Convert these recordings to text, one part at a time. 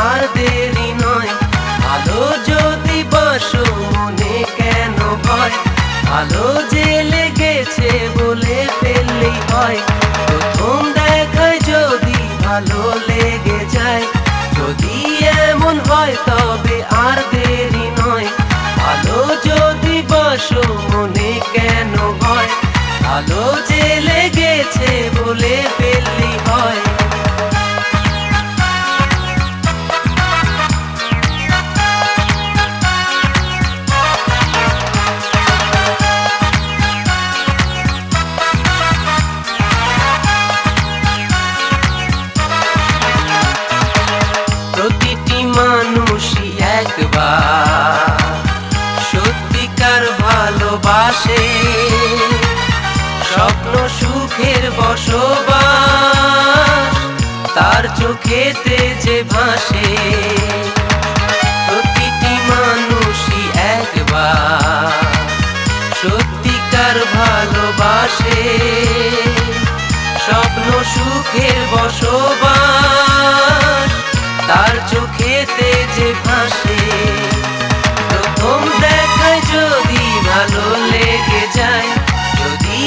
আর দেরি নয়। ভালো যদি বাসো মনে কেন ভয়, ভালো যে লেগেছে বলে ফেললেই হয়। প্রথম দেখায় যদি ভালো লেগে যায়, যদি এমন হয় তবে আর দেরি নয়। ভালো যদি বাসো মনে কেন ভয়, ভালো যে লেগেছে বলে ফেললেই হয়। প্রতিটি মানুষই একবার সত্যিকার ভালোবাসে, স্বপ্ন সুখের বসবাস তার চোখেতে যে ভাসে। প্রতিটি মানুষই একবার সত্যিকার ভালোবাসে, স্বপ্ন সুখের বসবাস তার চোখেতে যে ভাসে। প্রথম দেখায় যদি ভালো লেগে যায়, যদি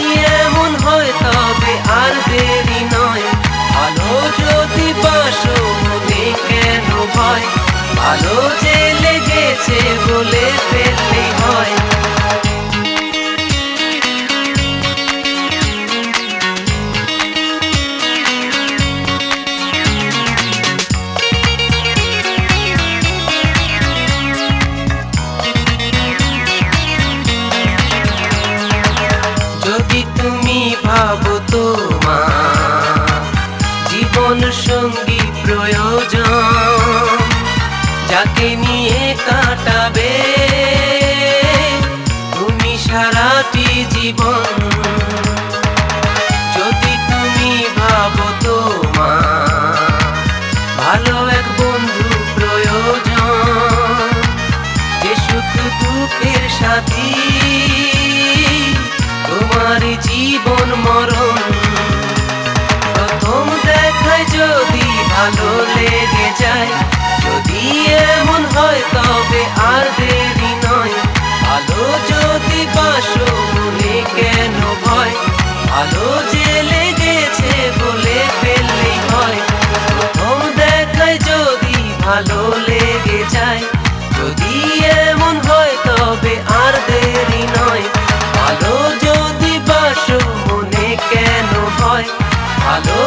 এমন হয় তবে আর দেরি নয়। ভালো যদি বাসো মনে কেন ভয়, ভালো যে লেগেছে বলে ফেললেই হয়। যদি তুমি ভাবো তোমার জীবন সঙ্গী প্রয়োজন, যাকে নিয়ে কাটাবে তুমি সারাটি জীবন। যদি তুমি ভাবো তোমার ভালো এক বন্ধু প্রয়োজন, যে সুখ দুঃখের সাথী তোমার জীবন মরণ। প্রথম দেখায় যদি ভালো লেগে যায়, যদি এমন হয় তবে আর দেরি নয়। ভালো যদি বাসো মনে কেন ভয়, ভালো যে লেগেছে বলে ফেললেই হয়। প্রথম দেখায় যদি ভালো লেগে যায়, যদি এমন হয় তবে আর দেরি নয়। ভালো যদি বাসো মনে কেন ভয়, ভালো